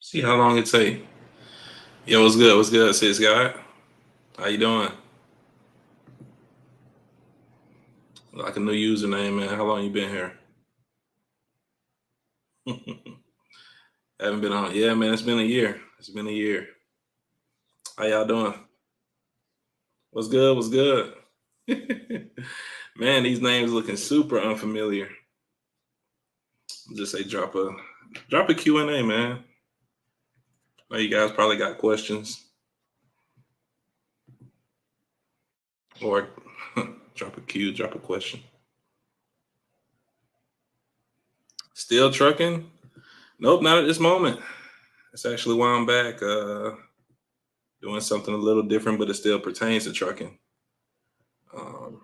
See how long it take. Yo, what's good? What's good, sis guy? How you doing? Like a new username, man. How long you been here? Haven't been on. Yeah, man. It's been a year. It's been a year. How y'all doing? What's good? What's good? Man, these names looking super unfamiliar. Just say drop a Q and A, man. Know you guys probably got questions or drop a Q, drop a question. Still trucking? Nope, not at this moment. That's actually why I'm back. Doing something a little different, but it still pertains to trucking. Um,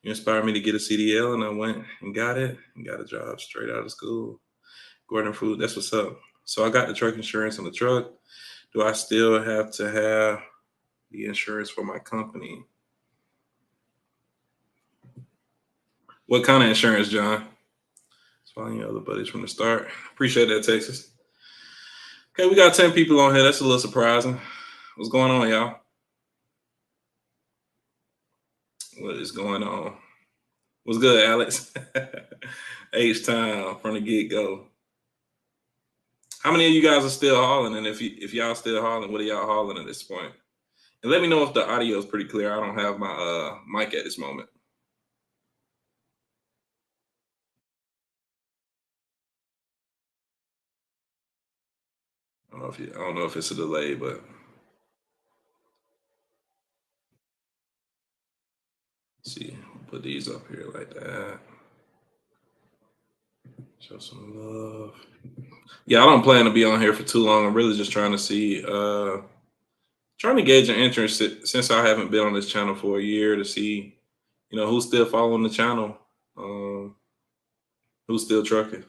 you inspired me to get a CDL, and I went and got it and got a job straight out of school. Gordon Food, that's what's up. So I got the truck insurance on the truck. Do I still have to have the insurance for my company? What kind of insurance, John? It's finding your other buddies from the start. Appreciate that, Texas. Okay, we got 10 people on here. That's a little surprising. What's going on, y'all? What is going on? What's good, Alex? H time from the get go. How many of you guys are still hauling? And if y'all still hauling, what are y'all hauling at this point? And let me know if the audio is pretty clear. I don't have my mic at this moment. I don't know if it's a delay, but let's see. Put these up here like that. Show some love. Yeah, I don't plan to be on here for too long. I'm really just trying to see, trying to gauge an interest since I haven't been on this channel for a year to see, who's still following the channel, um, who's still trucking.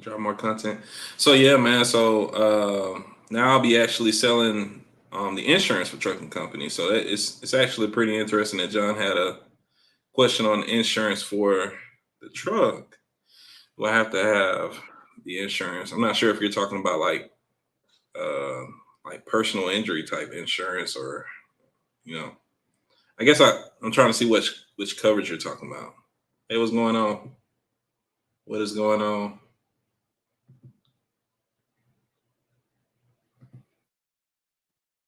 Drop more content. So yeah, man. So now I'll be actually selling the insurance for trucking companies. So it's actually pretty interesting that John had a question on insurance for the truck. Do I have to have the insurance? I'm not sure if you're talking about uh, like personal injury type insurance or you know. I guess I'm trying to see which coverage you're talking about. Hey, what's going on? What is going on?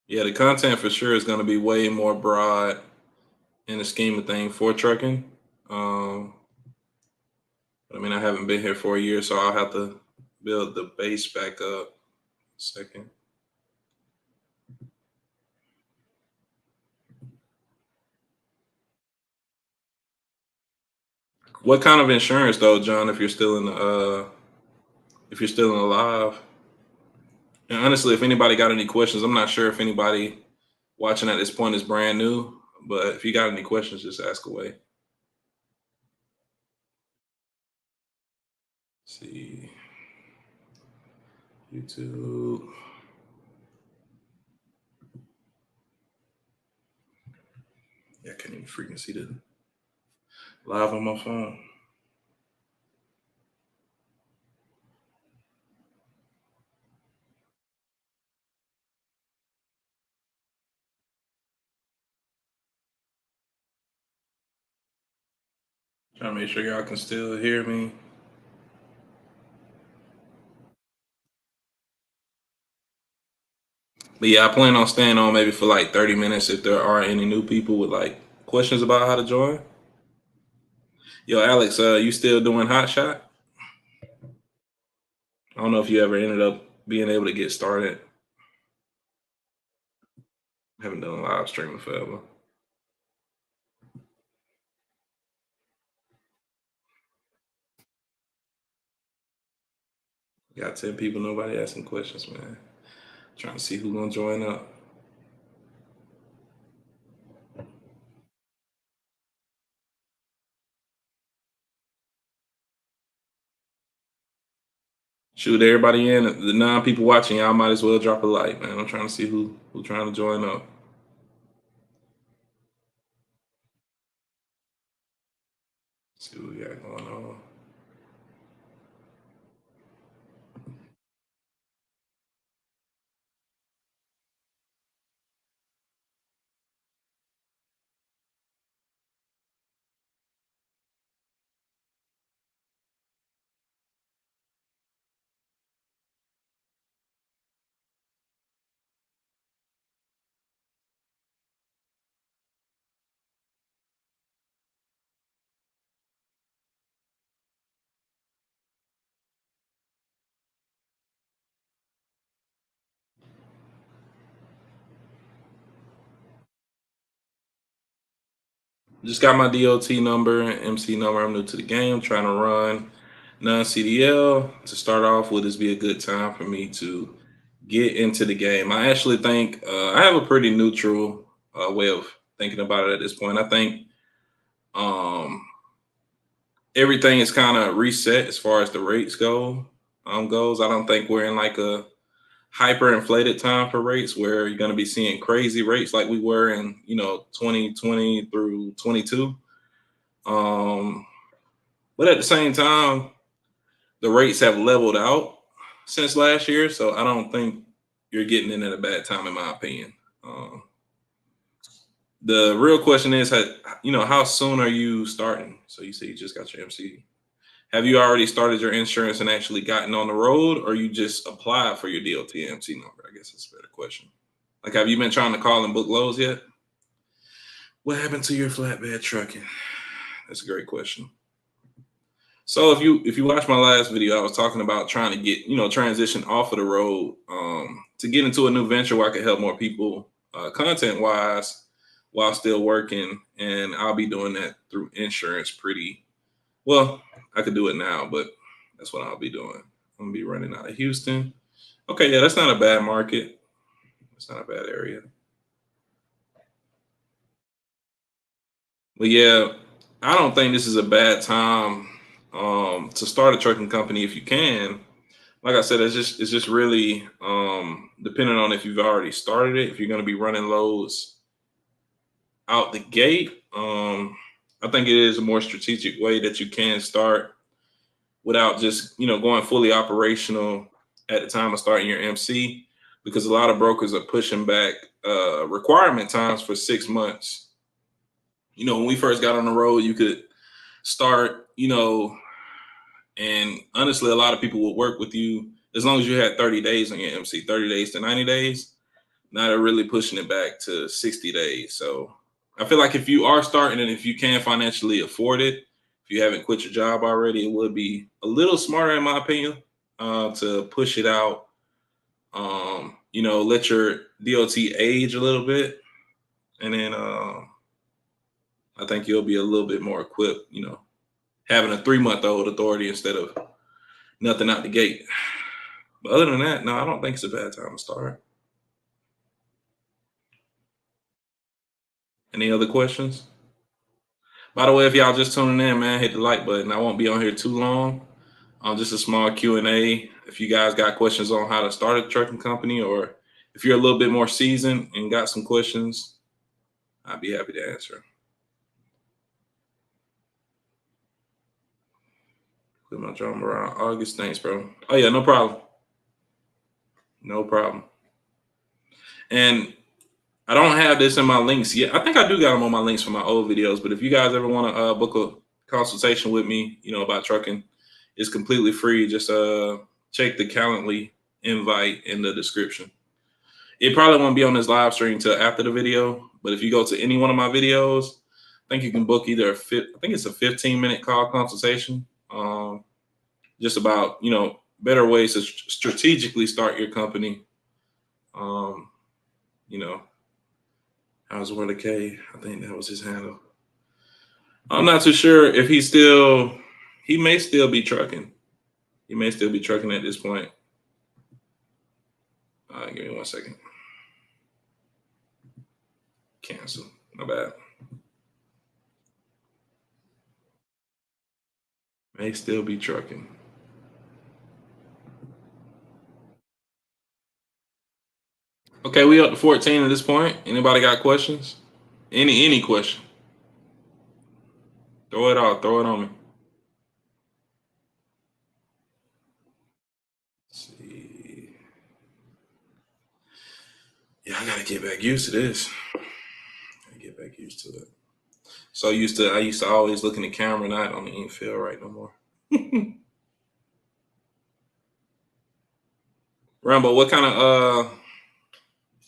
Yeah, the content for sure is going to be way more broad in the scheme of things for trucking. Um, I mean, I haven't been here for a year, so I'll have to build the base back up. Second, what kind of insurance though, John? If you're still in alive, and honestly, if anybody got any questions, I'm not sure if anybody watching at this point is brand new, but if you got any questions, just ask away. Let's see, YouTube. Yeah, I can't even freaking see the live on my phone. Trying to make sure y'all can still hear me. But yeah, I plan on staying on maybe for like 30 minutes if there are any new people with like questions about how to join. Yo, Alex, you still doing Hot Shot? I don't know if you ever ended up being able to get started. Haven't done live streaming forever. Got 10 people, nobody asking questions, man. Trying to see who's gonna join up. Shoot everybody in. The 9 people watching, y'all might as well drop a like, man. I'm trying to see who trying to join up. Just got my DOT number and MC number. I'm new to the game, trying to run non-CDL. To start off, would this be a good time for me to get into the game? I actually think I have a pretty neutral way of thinking about it at this point. I think um, everything is kind of reset as far as the rates goes. I don't think we're in like a hyper inflated time for rates where you're going to be seeing crazy rates like we were in 2020 through 22. um but at the same time, the rates have leveled out since last year, so I don't think you're getting in at a bad time, in my opinion. The real question is, how soon are you starting? So you say you just got your MC. Have you already started your insurance and actually gotten on the road, or you just applied for your DOT and MC number? I guess that's a better question. Like, have you been trying to call and book loads yet? What happened to your flatbed trucking? That's a great question. So if you watch my last video, I was talking about trying to get transition off of the road to get into a new venture where I could help more people content wise while still working, and I'll be doing that through insurance. Pretty well, I could do it now, but that's what I'll be doing. I'm gonna be running out of Houston. Okay, yeah, that's not a bad market. It's not a bad area. But yeah, I don't think this is a bad time to start a trucking company if you can. Like I said, it's just really depending on if you've already started it. If you're going to be running loads out the gate, I think it is a more strategic way that you can start without just going fully operational at the time of starting your MC, because a lot of brokers are pushing back requirement times for 6 months. When we first got on the road, you could start, and honestly, a lot of people would work with you as long as you had 30 days on your MC, 30 days to 90 days. Now they're really pushing it back to 60 days. So I feel like if you are starting and if you can financially afford it, if you haven't quit your job already, it would be a little smarter, in my opinion, to push it out. Let your DOT age a little bit, and then I think you'll be a little bit more equipped, having a 3-month-old authority instead of nothing out the gate. But other than that, no, I don't think it's a bad time to start. Any other questions? By the way, if y'all just tuning in, man, hit the like button. I won't be on here too long. Just a small Q&A. If you guys got questions on how to start a trucking company, or if you're a little bit more seasoned and got some questions, I'd be happy to answer. Put my drum around August. Thanks, bro. Oh yeah, no problem. No problem. And I don't have this in my links yet. I think I do got them on my links for my old videos. But if you guys ever want to book a consultation with me, about trucking, it's completely free. Just check the Calendly invite in the description. It probably won't be on this live stream till after the video. But if you go to any one of my videos, I think you can book either I think it's a 15-minute call consultation. Just about better ways to strategically start your company. Um, you know, how's Willa K? I think that was his handle. I'm not too sure if he may still be trucking. He may still be trucking at this point. Give me 1 second. Cancel. My bad. May still be trucking. Okay, we up to 14 at this point. Anybody got questions? Any question? Throw it out. Throw it on me. Let's see. Yeah, I gotta get back used to this. I get back used to it. I used to always look in the camera, and I don't even feel right no more. Rambo, what kind of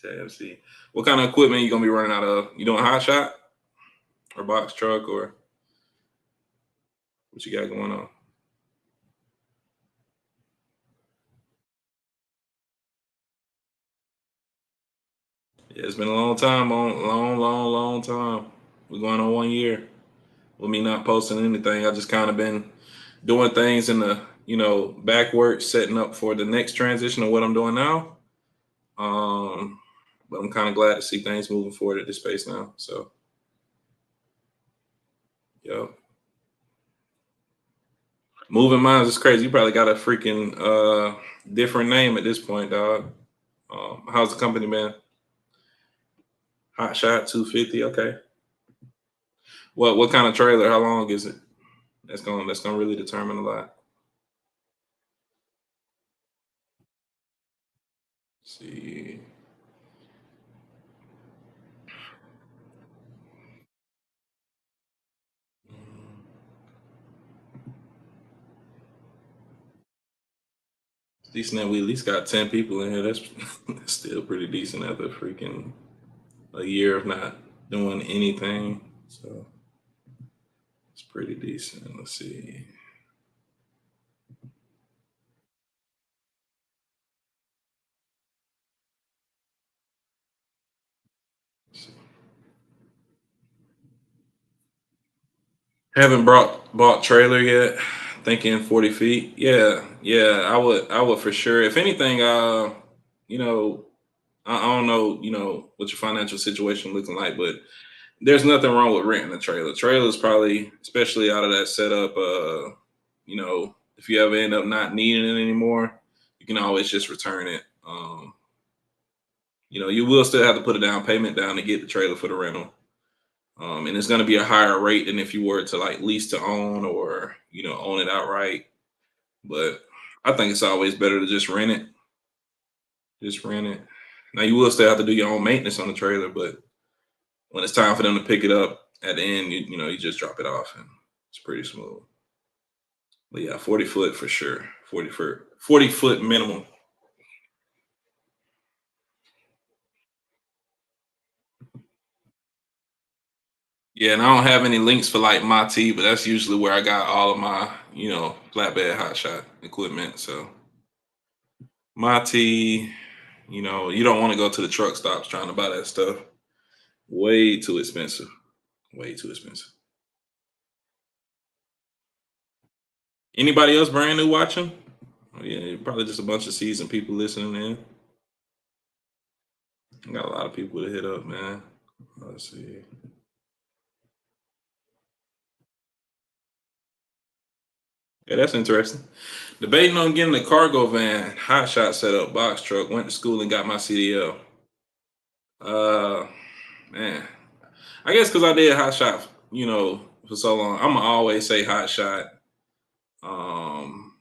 let's see, what kind of equipment you gonna be running out of? You doing hot shot or box truck, or what you got going on? Yeah, it's been a long time, long time. We're going on 1 year with me not posting anything. I just kind of been doing things in the backwards, setting up for the next transition of what I'm doing now. Um, but I'm kind of glad to see things moving forward at this space now. So yeah, moving minds is crazy. You probably got a freaking different name at this point, dog. How's the company, man? Hot Shot 250. Okay. What kind of trailer? How long is it? That's gonna really determine a lot. Let's see. Decent that we at least got 10 people in here. That's, that's still pretty decent after freaking a year of not doing anything. So it's pretty decent. Let's see. Let's see. Haven't bought trailer yet. Thinking 40 feet. Yeah, yeah. I would for sure. If anything, you know, I don't know, what your financial situation looking like, but there's nothing wrong with renting a trailer. Trailers probably, especially out of that setup, if you ever end up not needing it anymore, you can always just return it. You will still have to put a down payment down to get the trailer for the rental. And it's going to be a higher rate than if you were to like lease to own or own it outright. But I think it's always better to just rent it. Just rent it. Now you will still have to do your own maintenance on the trailer, but when it's time for them to pick it up at the end, you just drop it off and it's pretty smooth. But yeah, 40 foot for sure. 40 foot minimum. Yeah, and I don't have any links for like my tea, but that's usually where I got all of my, flatbed hotshot equipment. So my tea, you don't want to go to the truck stops trying to buy that stuff. Way too expensive. Way too expensive. Anybody else brand new watching? Oh, yeah, probably just a bunch of seasoned people listening in. I got a lot of people to hit up, man. Let's see. Yeah, that's interesting. Debating on getting a cargo van, hot shot setup, box truck. Went to school and got my CDL. Uh, man, I guess because I did hot shot, for so long, I'm gonna always say hot shot. Um,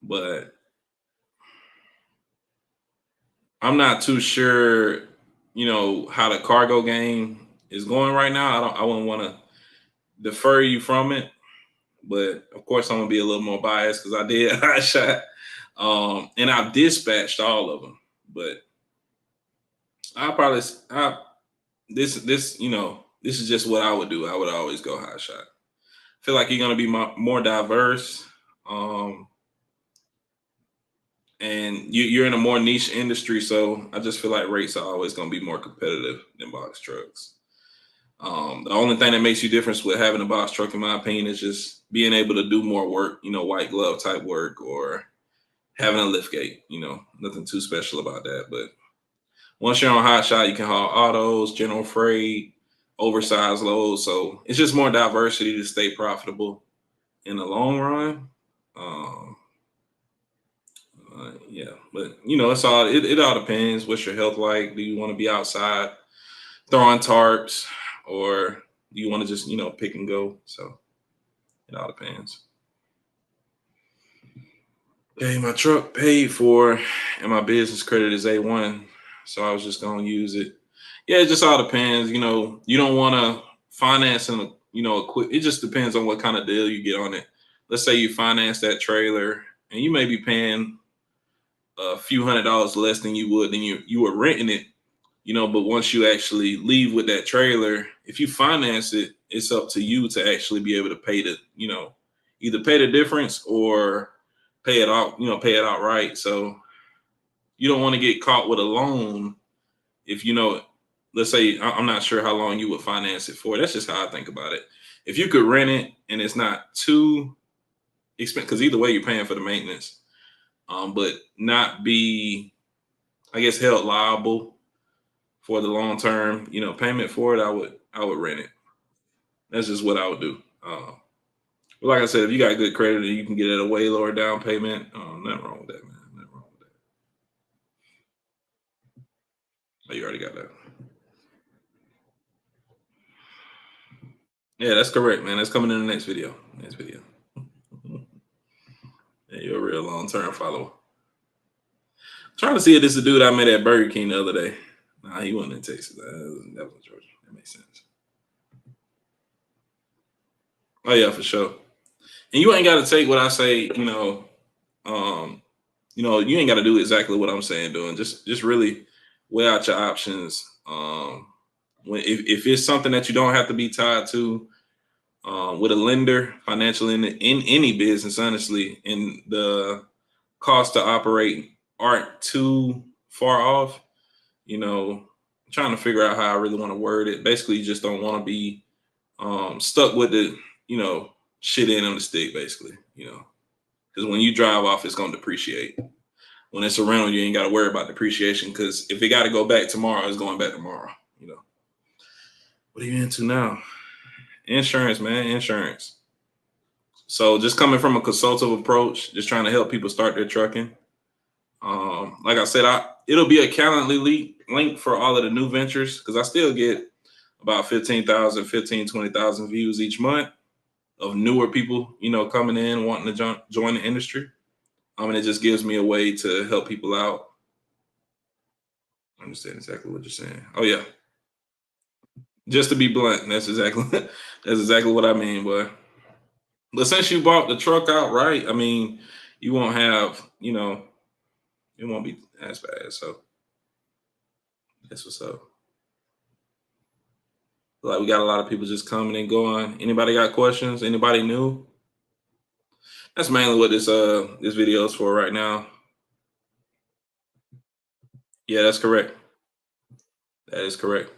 but I'm not too sure, how the cargo game is going right now. I wouldn't want to defer you from it, but of course I'm gonna be a little more biased because I did hot shot. And I've dispatched all of them, but I probably I this is just what I would do. I would always go hot shot. Feel like you're gonna be more diverse, um, and you're in a more niche industry. So I just feel like rates are always gonna be more competitive than box trucks. The only thing that makes you different with having a box truck, in my opinion, is just being able to do more work. White glove type work or having a lift gate. Nothing too special about that, but once you're on hot shot, you can haul autos, general freight, oversized loads. So it's just more diversity to stay profitable in the long run. Um, yeah, but it all depends. What's your health like? Do you want to be outside throwing tarps, or do you want to just pick and go? So it all depends. Hey, my truck paid for, and my business credit is A1, so I was just gonna use it. Yeah, it just all depends. You don't want to finance and a quick. It just depends on what kind of deal you get on it. Let's say you finance that trailer, and you may be paying a few $100s less than you would than you were renting it. But once you actually leave with that trailer, if you finance it, it's up to you to actually be able to pay either pay the difference or pay it out, pay it outright. So you don't want to get caught with a loan if let's say I'm not sure how long you would finance it for. That's just how I think about it. If you could rent it and it's not too expensive, because either way you're paying for the maintenance, but not be, I guess, held liable for the long term, payment for it. I would rent it. That's just what I would do. But like I said, if you got good credit and you can get it at a way lower down payment, nothing wrong with that, man. Nothing wrong with that. Oh, you already got that. Yeah, that's correct, man. That's coming in the next video. Next video. Yeah, you're a real long term follower. Trying to see if this is the dude I met at Burger King the other day. Nah, he wasn't in Texas. That was in Georgia. That makes sense. Oh yeah, for sure. And you ain't got to take what I say. Um, you ain't got to do exactly what I'm saying. Doing just really weigh out your options. When if it's something that you don't have to be tied to, with a lender, financial in any business, honestly, and the cost to operate aren't too far off. Trying to figure out how I really want to word it. Basically, you just don't want to be stuck with the you know shit in on the stick. Basically, because when you drive off, it's gonna depreciate. When it's a rental, you ain't got to worry about depreciation because if it got to go back tomorrow, it's going back tomorrow. What are you into now? Insurance, man, insurance. So just coming from a consultative approach, just trying to help people start their trucking. Like I said, it'll be a Calendly link for all of the new ventures because I still get about 15,000, 15, 20,000 views each month of newer people, coming in wanting to join the industry. And it just gives me a way to help people out. I understand exactly what you're saying. Oh yeah, just to be blunt, that's exactly that's exactly what I mean, boy. But since you bought the truck outright, I mean, you won't have, it won't be as bad. So that's what's up. Like we got a lot of people just coming and going. Anybody got questions? Anybody new? That's mainly what this video is for right now. Yeah, that's correct. That is correct.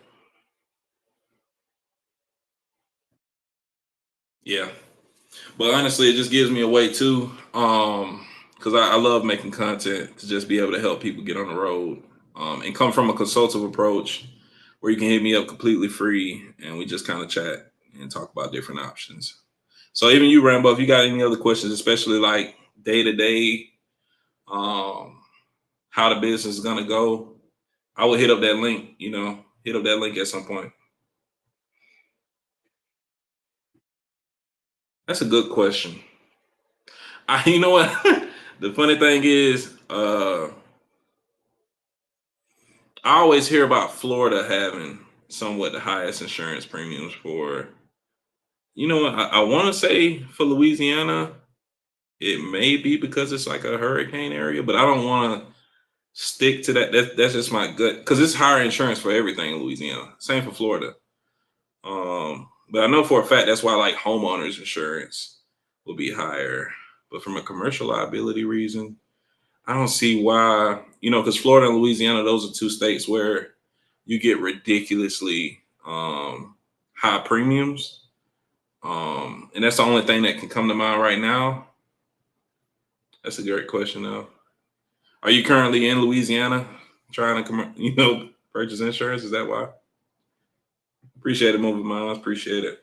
Yeah. But honestly, it just gives me a way too. Because I love making content to just be able to help people get on the road. And come from a consultative approach where you can hit me up completely free and we just kind of chat and talk about different options. So even you, Rambo, if you got any other questions, especially like day to day, um, how the business is gonna go, I would hit up that link, hit up that link at some point. That's a good question. You know what? The funny thing is, I always hear about Florida having somewhat the highest insurance premiums for, what? I want to say for Louisiana, it may be because it's like a hurricane area, but I don't want to stick to that. That's just my gut because it's higher insurance for everything in Louisiana. Same for Florida. But I know for a fact that's why like homeowners insurance will be higher. But from a commercial liability reason, I don't see why, because Florida and Louisiana, those are two states where you get ridiculously high premiums. And that's the only thing that can come to mind right now. That's a great question, though. Are you currently in Louisiana trying to, purchase insurance? Is that why? Appreciate it, moving miles. Appreciate it.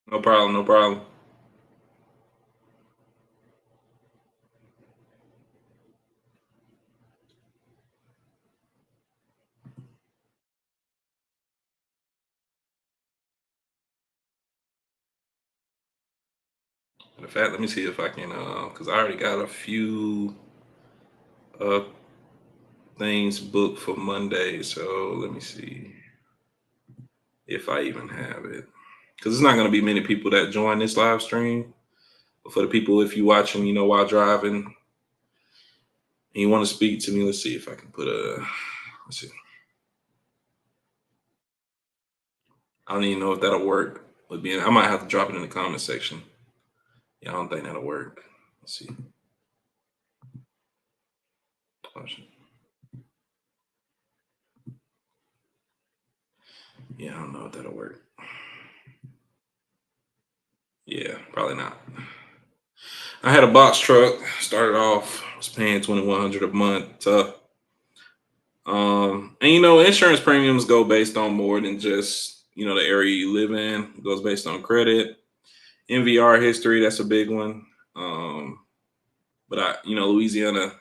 No problem. No problem. In fact, let me see if I can, because I already got a few uh things booked for Monday. So let me see if I even have it. Because it's not going to be many people that join this live stream. But for the people, if you watching, while driving and you want to speak to me, let's see if I can put let's see. I don't even know if that'll work. I might have to drop it in the comment section. Yeah, I don't think that'll work. Let's see. Yeah, I don't know if that'll work. Yeah, probably not. I had a box truck. Started off, was paying 2,100 a month. And insurance premiums go based on more than just the area you live in. It goes based on credit, NVR history. That's a big one. But Louisiana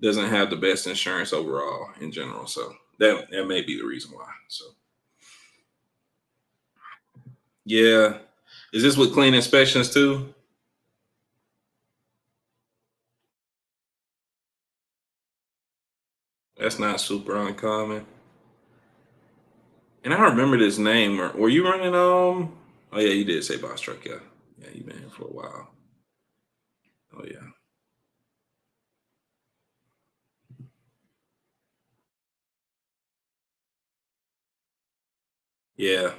doesn't have the best insurance overall in general, so that may be the reason why. So yeah, is this with clean inspections too? That's not super uncommon. And I remember this name. Were you running? Oh yeah, you did say box truck. Yeah, yeah, you've been here for a while. Oh yeah, yeah.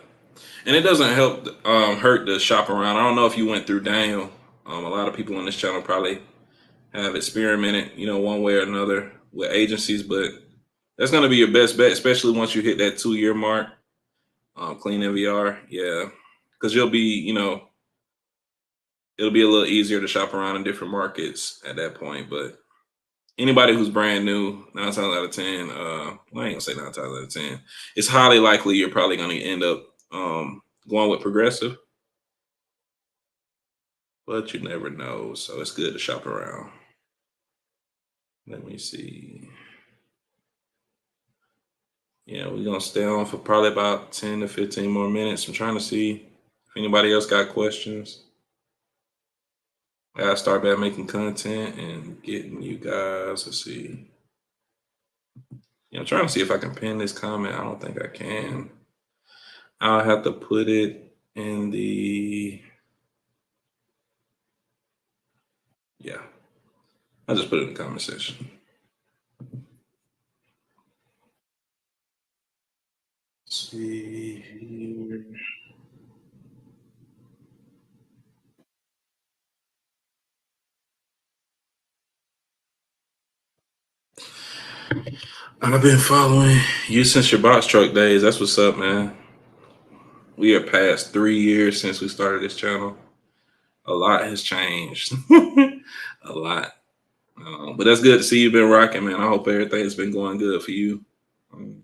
And it doesn't help hurt to shop around. I don't know if you went through Daniel. A lot of people on this channel probably have experimented, one way or another with agencies, but that's going to be your best bet, especially once you hit that 2 year mark. Clean MVR, yeah, because it'll be a little easier to shop around in different markets at that point. But anybody who's brand new, 9 times out of 10, well, I ain't gonna say 9 times out of 10, it's highly likely you're probably gonna end up going with Progressive, but you never know. So it's good to shop around. Let me see. Yeah, we're gonna stay on for probably about 10 to 15 more minutes. I'm trying to see if anybody else got questions. I gotta start back making content and getting you guys. Let's see. Yeah, I'm trying to see if I can pin this comment. I don't think I can. I'll have to put it in the yeah. I'll just put it in the comment section. Let's see here. I've been following you since your box truck days. That's what's up, man. We are past 3 years since we started this channel. A lot has changed. A lot. But that's good to see you've been rocking, man. I hope everything's been going good for you. Um,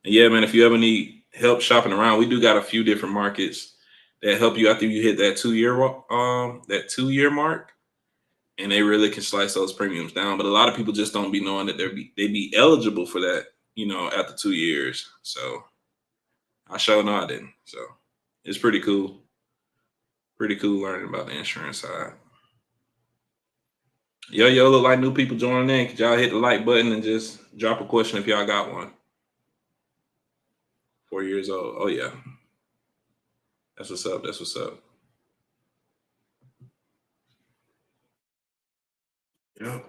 and yeah, man, if you ever need help shopping around, we do got a few different markets that help you after you hit that 2 year mark, and they really can slice those premiums down. But a lot of people just don't be knowing that they be eligible for that, after 2 years. So I sure know I didn't. So it's pretty cool. Pretty cool learning about the insurance side. Yo, look like new people joining in. Could y'all hit the like button and just drop a question if y'all got one? 4 years old. Oh yeah, that's what's up. That's what's up. Yeah.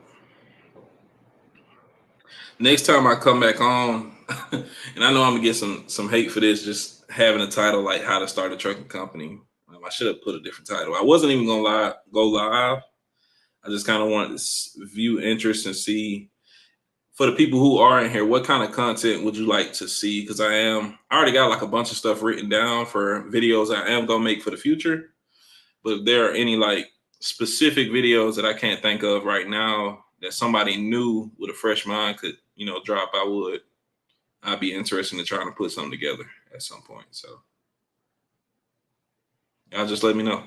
Next time I come back on, and I know I'm gonna get some hate for this, just having a title like "How to Start a Trucking Company." I should have put a different title. I wasn't even gonna go live. I just kind of wanted to view interest and see for the people who are in here, what kind of content would you like to see? Because I already got like a bunch of stuff written down for videos I am gonna make for the future. But if there are any like specific videos that I can't think of right now that somebody new with a fresh mind could, drop, I'd be interested in trying to put something together at some point. So y'all just let me know.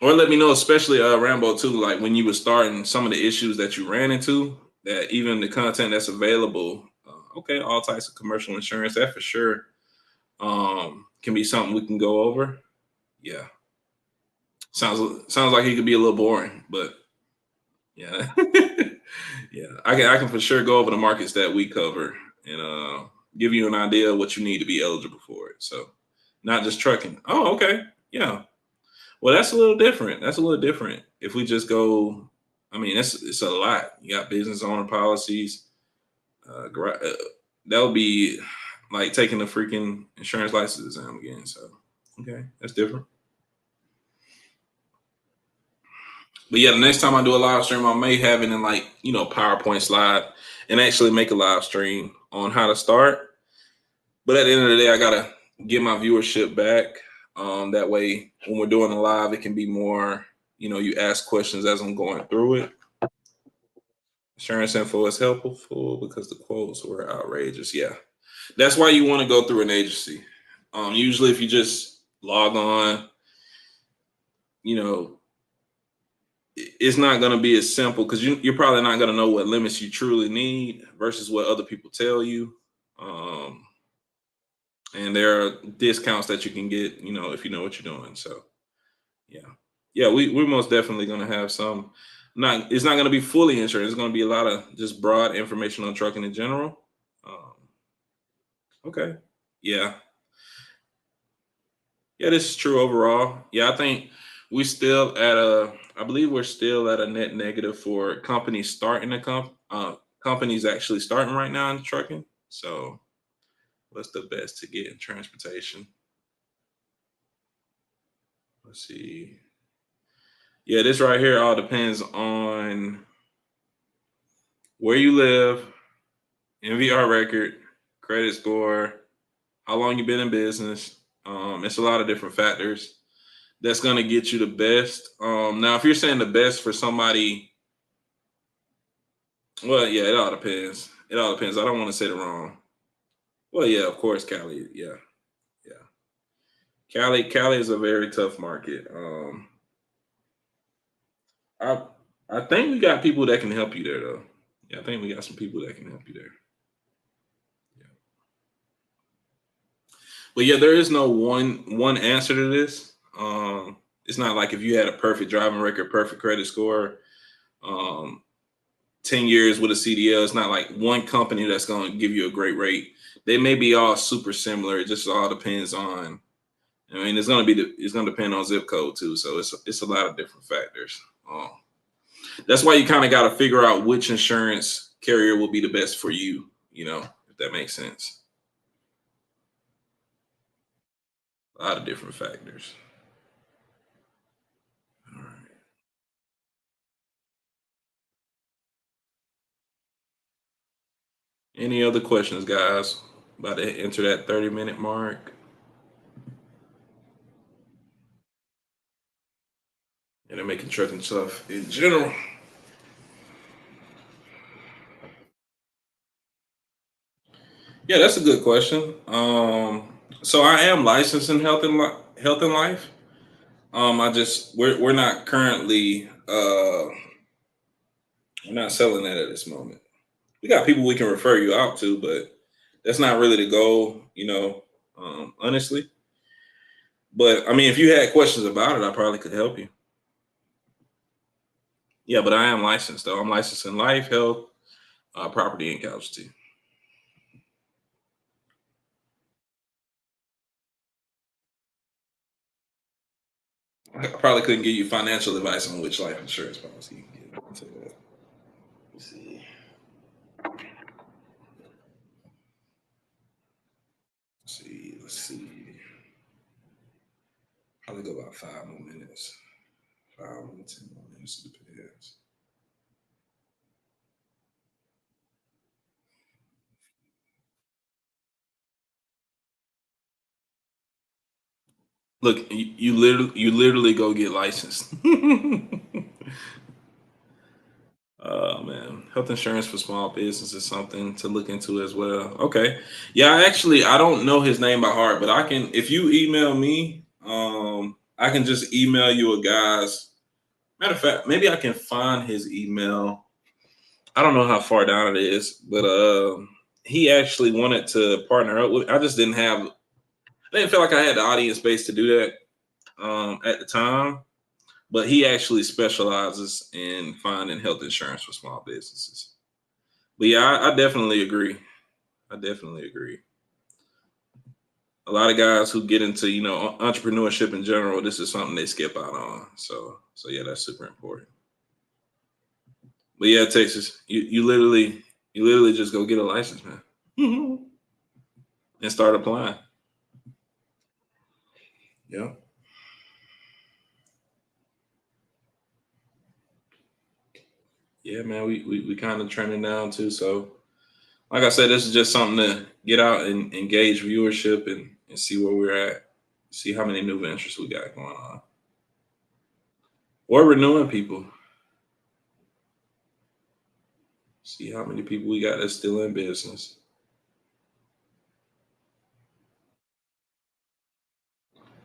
Or let me know, especially Rambo too, like when you were starting, some of the issues that you ran into, that even the content that's available, okay, all types of commercial insurance, that for sure can be something we can go over. Yeah. Sounds like it could be a little boring, but yeah. Yeah. I can for sure go over the markets that we cover and give you an idea of what you need to be eligible for it. So not just trucking. Oh, okay. Yeah. Well, that's a little different. That's a little different. If we just go, I mean, it's a lot. You got business owner policies. That would be like taking the freaking insurance license exam again. So, okay, that's different. But yeah, the next time I do a live stream, I may have it in like, PowerPoint slide and actually make a live stream on how to start. But at the end of the day, I gotta get my viewership back. That way, when we're doing a live, it can be more. You ask questions as I'm going through it. Insurance info is helpful because the quotes were outrageous. Yeah, that's why you want to go through an agency. Usually, if you just log on, you know, it's not going to be as simple because you're probably not going to know what limits you truly need versus what other people tell you. Um, and there are discounts that you can get, if you know what you're doing. So yeah, yeah, we're most definitely going to have some. Not It's not going to be fully insurance. It's going to be a lot of just broad information on trucking in general. Um, okay, yeah, yeah, this is true overall. Yeah, I think we still at a. I believe we're still at a net negative for companies starting companies actually starting right now in trucking. So what's the best to get in transportation? Let's see. Yeah, this right here all depends on where you live, NVR record, credit score, how long you've been in business. It's a lot of different factors that's going to get you the best. Now, if you're saying the best for somebody, well, yeah, it all depends. It all depends. I don't want to say the wrong. Well, yeah, of course, Cali. Yeah, yeah. Cali is a very tough market. I I think we got people that can help you there, though. Yeah, I think we got some people that can help you there. Yeah. But yeah, there is no one answer to this. It's not like if you had a perfect driving record, perfect credit score, um, 10 years with a CDL. It's not like one company that's going to give you a great rate. They may be all super similar. It just all depends on. I mean, it's going to depend on zip code too. So it's a lot of different factors. That's why you kind of got to figure out which insurance carrier will be the best for you. If that makes sense. A lot of different factors. All right. Any other questions, guys? About to enter that 30-minute mark. And they're making trucking stuff in general. Yeah, that's a good question. So I am licensed in health and life. I just we're not currently we're not selling that at this moment. We got people we can refer you out to, but that's not really the goal, honestly. But I mean, if you had questions about it, I probably could help you. Yeah, but I am licensed though. I'm licensed in life, health, property, and casualty. I probably couldn't give you financial advice on which life insurance policy you can get. I'll tell you that. Let's see. Let's see. Probably go about 5 more minutes. 5 or 10 more minutes. It depends. Look, you literally go get licensed. Oh man, health insurance for small business is something to look into as well. Okay, yeah, I don't know his name by heart, but I can if you email me, I can just email you a guy's. Matter of fact, maybe I can find his email. I don't know how far down it is, but he actually wanted to partner up with. I just didn't have. I didn't feel like I had the audience space to do that at the time. But he actually specializes in finding health insurance for small businesses. But yeah, I definitely agree. I definitely agree. A lot of guys who get into entrepreneurship in general, this is something they skip out on. So yeah, that's super important. But yeah, Texas, you literally just go get a license, man, and start applying. Yeah. yeah, man, we kind of trending down too. So, like I said, this is just something to get out and engage viewership and see where we're at, see how many new ventures we got going on. Or renewing people, see how many people we got that's still in business.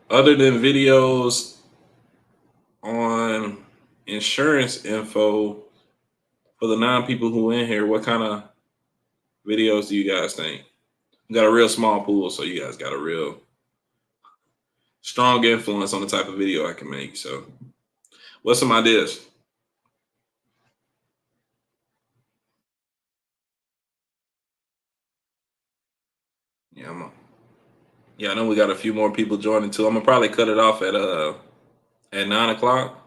Other than videos on insurance info for the 9 people who in here, what kind of videos do you guys think? We got a real small pool, so you guys got a real strong influence on the type of video I can make. So, what's some ideas? Yeah, yeah, I know we got a few more people joining too. I'm gonna probably cut it off at 9 o'clock.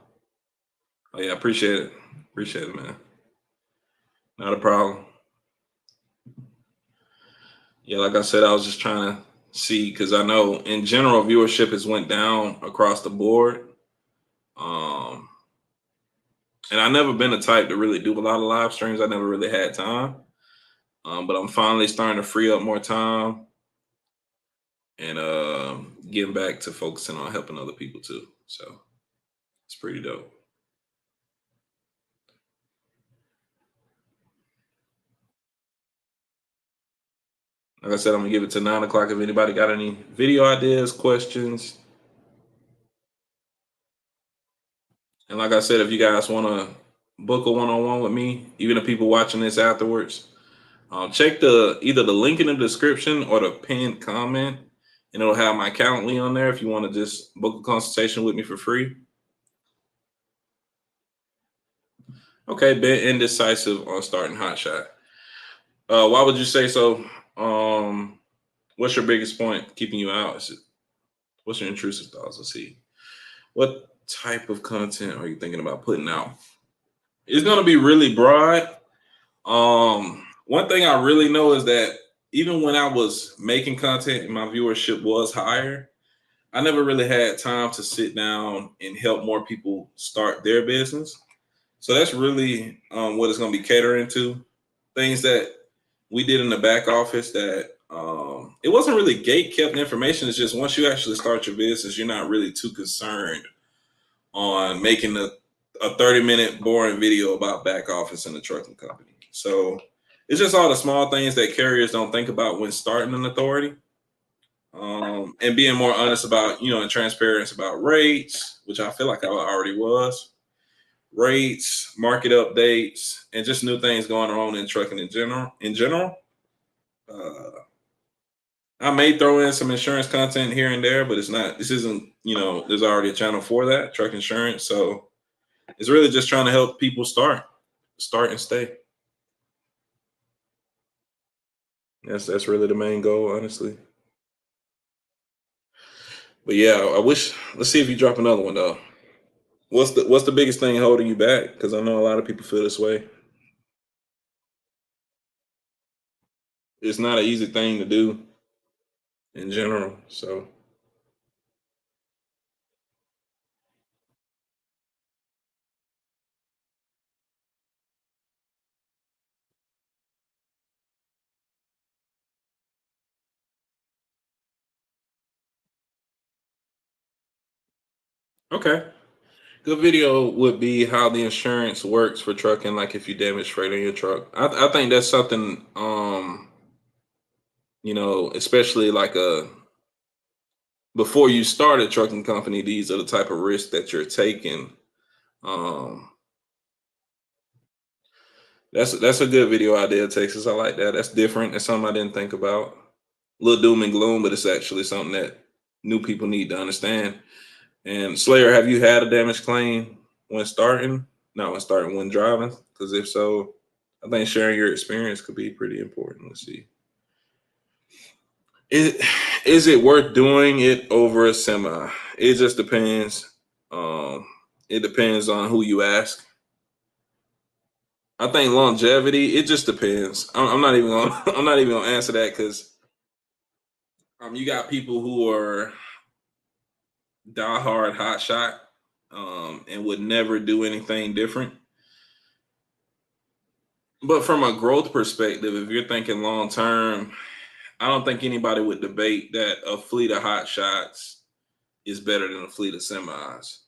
Oh yeah, appreciate it, man. Not a problem. Yeah, like I said, I was just trying to see because I know in general viewership has went down across the board. Um, and I never been the type to really do a lot of live streams. I never really had time. But I'm finally starting to free up more time and getting back to focusing on helping other people too. So it's pretty dope. Like I said, I'm gonna give it to 9 o'clock. If anybody got any video ideas, questions, and like I said, if you guys want to book a one-on-one with me, even the people watching this afterwards, check the either the link in the description or the pinned comment, and it'll have my Calendly on there if you want to just book a consultation with me for free. Okay, been indecisive on starting hot shot. Why would you say so? Um, what's your biggest point keeping you out? What's your intrusive thoughts? Let's see. What type of content are you thinking about putting out? It's gonna be really broad. One thing I really know is that even when I was making content and my viewership was higher, I never really had time to sit down and help more people start their business. So that's really what it's going to be catering to. Things that we did in the back office that it wasn't really gate kept information. It's just once you actually start your business, you're not really too concerned on making a 30-minute boring video about back office in a trucking company. So it's just all the small things that carriers don't think about when starting an authority. And being more honest about, and transparent about rates, which I feel like I already was, rates, market updates, and just new things going on in trucking in general. Uh, I may throw in some insurance content here and there, but it's not. This isn't. There's already a channel for that truck insurance, so it's really just trying to help people start and stay. That's really the main goal, honestly. But yeah, I wish. Let's see if you drop another one though. What's the biggest thing holding you back? Because I know a lot of people feel this way. It's not an easy thing to do in general. So okay, good video would be how the insurance works for trucking. Like if you damage freight on your truck, I think that's something. Especially like a before you start a trucking company, these are the type of risks that you're taking. Um, that's a good video idea, Texas. I like that. That's different. That's something I didn't think about. A little doom and gloom, but it's actually something that new people need to understand. And Slayer, have you had a damage claim when starting? Not when starting, when driving? Because if so, I think sharing your experience could be pretty important. Let's see. Is, is it worth doing it over a semi? It just depends. Um, it depends on who you ask. I think longevity. It just depends. I'm not even gonna. I'm not even gonna answer that because you got people who are diehard hot shot and would never do anything different. But from a growth perspective, if you're thinking long term, I don't think anybody would debate that a fleet of hot shots is better than a fleet of semis.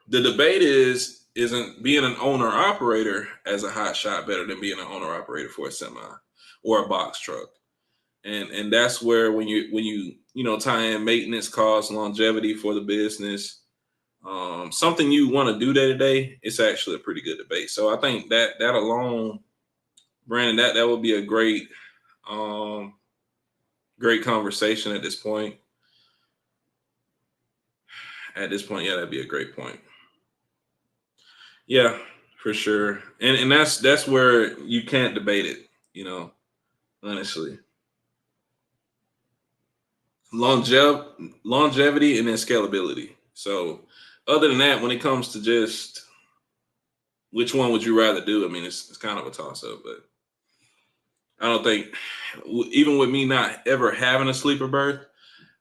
The debate isn't being an owner operator as a hot shot better than being an owner operator for a semi or a box truck. And that's where when you tie in maintenance costs, longevity for the business, something you want to do day to day, it's actually a pretty good debate. So I think that alone, Brandon, that would be a um great conversation at this point. At this point, yeah, that'd be a great point. Yeah, for sure. And that's where you can't debate it, you know, honestly. Longevity and then scalability. So other than that, when it comes to just which one would you rather do? I mean, it's kind of a toss up, but I don't think even with me not ever having a sleeper berth,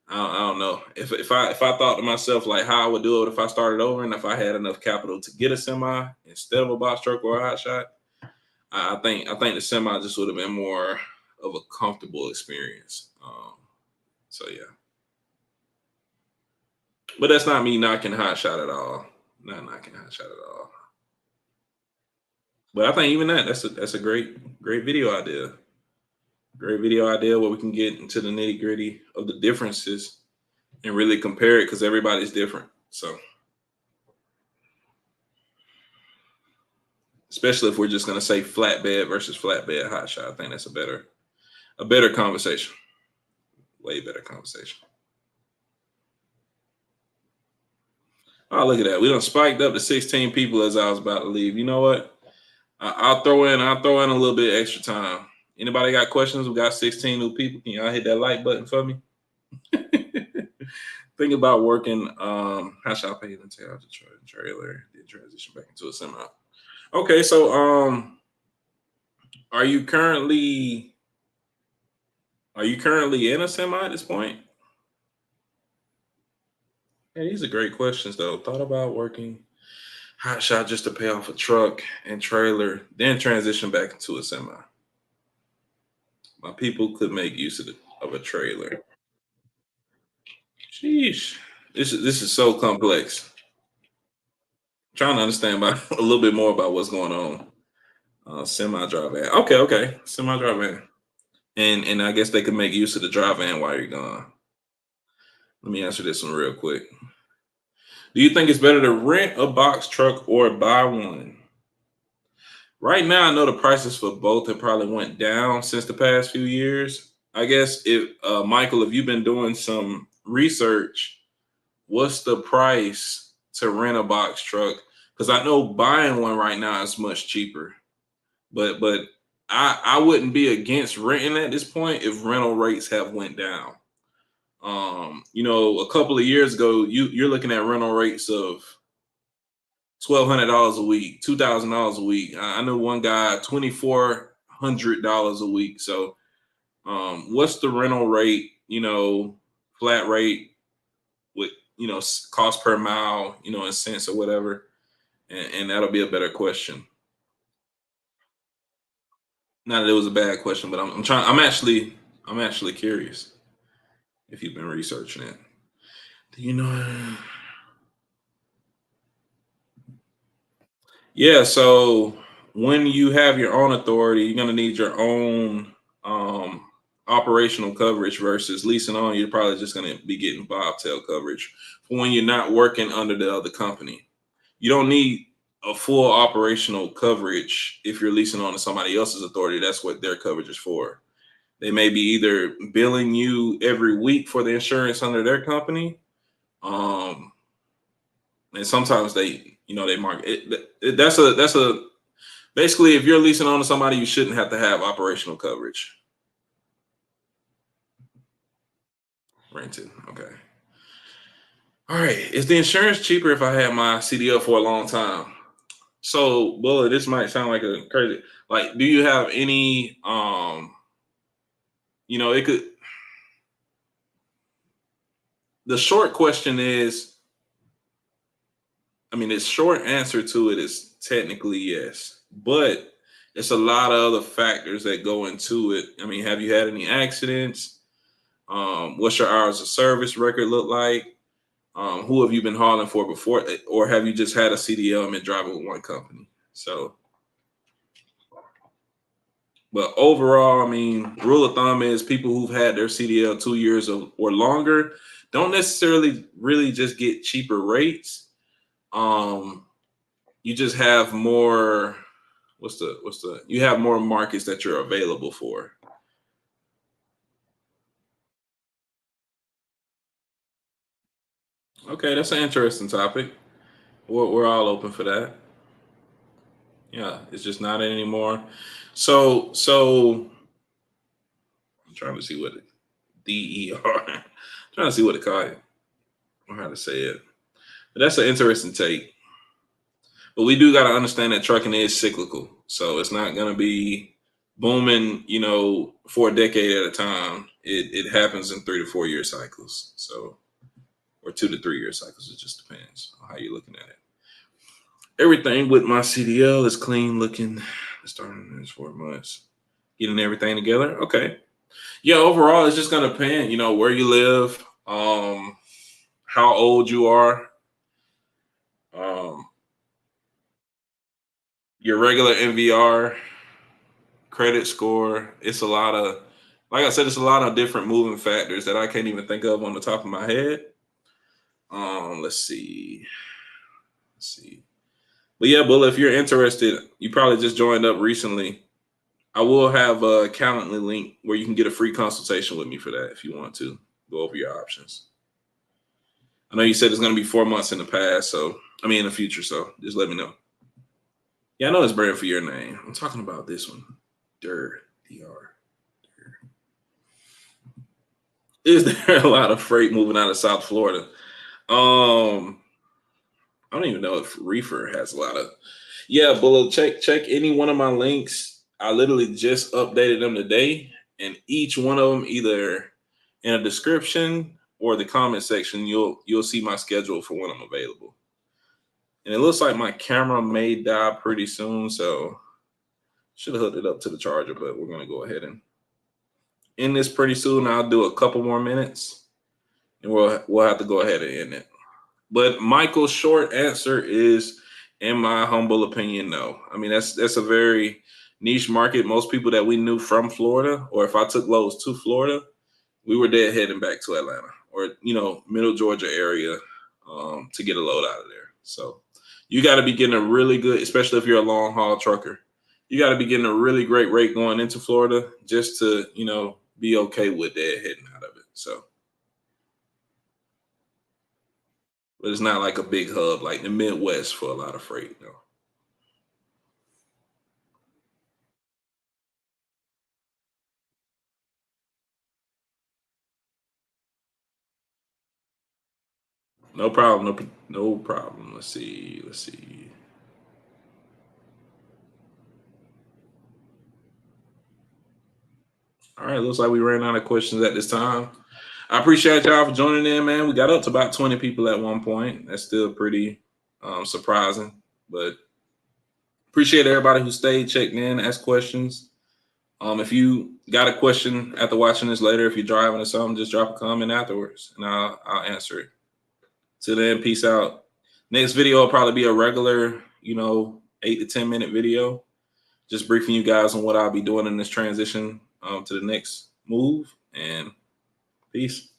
I don't know if I thought to myself like how I would do it if I started over and if I had enough capital to get a semi instead of a box truck or a hot shot. I think the semi just would have been more of a comfortable experience. So yeah, but that's not me knocking hot shot at all. Not knocking hot shot at all. But I think even that's a great video idea. Great video idea where we can get into the nitty gritty of the differences and really compare it because everybody's different. So especially if we're just gonna say flatbed versus flatbed hot shot, I think that's a better conversation. Way better conversation. Oh, look at that. We done spiked up to 16 people as I was about to leave. You know what? I'll throw in a little bit extra time. Anybody got questions? We got 16 new people. Can y'all hit that like button for me? Think about working. How shall I pay them to out the trailer? Then transition back into a semi. Okay, so are you currently in a semi at this point? Yeah, these are great questions though. Thought about working hot shot just to pay off a truck and trailer, then transition back into a semi. My people could make use of a trailer. Sheesh. This is so complex. Trying to understand about a little bit more about what's going on. Semi drive van. Okay. Semi drive van. And I guess they could make use of the drive van while you're gone. Let me answer this one real quick. Do you think it's better to rent a box truck or buy one? Right now, I know the prices for both have probably went down since the past few years. I guess if Michael, if you've been doing some research, what's the price to rent a box truck? Because I know buying one right now is much cheaper, but I wouldn't be against renting at this point if rental rates have went down. A couple of years ago, you're looking at rental rates of $1,200 a week, $2,000 a week. I know one guy $2,400 a week. So, what's the rental rate? Flat rate with cost per mile, in cents or whatever, and that'll be a better question. Not that it was a bad question, but I'm trying. I'm actually curious if you've been researching it. Do you know? Yeah, so when you have your own authority, you're gonna need your own operational coverage versus leasing on. You're probably just gonna be getting bobtail coverage for when you're not working under the other company. You don't need a full operational coverage if you're leasing on to somebody else's authority. That's what their coverage is for. They may be either billing you every week for the insurance under their company, um, and sometimes they market that's a basically if you're leasing on to somebody, you shouldn't have to have operational coverage. Rented, okay. All right, is the insurance cheaper if I had my CDL for a long time? So, Bulla, this might sound like a crazy. Like, do you have any? It could. The short question is, I mean, the short answer to it is technically yes, but it's a lot of other factors that go into it. I mean, have you had any accidents? What's your hours of service record look like? Who have you been hauling for before, or have you just had a CDL and been driving with one company? So, but overall, I mean, rule of thumb is people who've had their CDL 2 years or longer don't necessarily really just get cheaper rates. Um, you just have more. What's the? You have more markets that you're available for. Okay, that's an interesting topic. We're all open for that. Yeah, it's just not anymore. So I'm trying to see what DER. Trying to see what to call it or how to say it. But that's an interesting take. But we do got to understand that trucking is cyclical, so it's not going to be booming, for a decade at a time. It happens in 3 to 4 year cycles. So, or 2 to 3 year cycles. It just depends on how you're looking at it. Everything with my CDL is clean looking. Starting in this 4 months, getting everything together. Okay. Yeah. Overall, it's just gonna depend. Where you live, how old you are, um, your regular NVR, credit score. It's a lot of, like I said, it's a lot of different moving factors that I can't even think of on the top of my head. Let's see. Let's see. But yeah, Bull, if you're interested, you probably just joined up recently. I will have a Calendly link where you can get a free consultation with me for that if you want to go over your options. I know you said it's going to be 4 months in the past, so I mean in the future, so just let me know. Yeah, I know it's brand for your name. I'm talking about this one. DR. Is there a lot of freight moving out of South Florida? Um, I don't even know if Reefer has a lot of. Yeah, Bullet, check any one of my links. I literally just updated them today, and each one of them, either in a description or the comment section, you'll see my schedule for when I'm available. And it looks like my camera may die pretty soon, so should have hooked it up to the charger, but we're gonna go ahead and end this pretty soon. I'll do a couple more minutes, and we'll have to go ahead and end it. But Michael's short answer is, in my humble opinion, no. I mean, that's a very niche market. Most people that we knew from Florida, or if I took loads to Florida, we were dead heading back to Atlanta or middle Georgia area to get a load out of there. So you got to be getting a really good, especially if you're a long haul trucker. You got to be getting a really great rate going into Florida just to be okay with dead heading out of it. So. But it's not like a big hub like the Midwest for a lot of freight, though. No problem. No problem. Let's see. Let's see. All right. Looks like we ran out of questions at this time. I appreciate y'all for joining in, man. We got up to about 20 people at one point. That's still pretty surprising, but appreciate everybody who stayed, checked in, asked questions. If you got a question after watching this later, if you're driving or something, just drop a comment afterwards, and I'll answer it. Till then, peace out. Next video will probably be a regular, 8 to 10 minute video, just briefing you guys on what I'll be doing in this transition to the next move. And peace.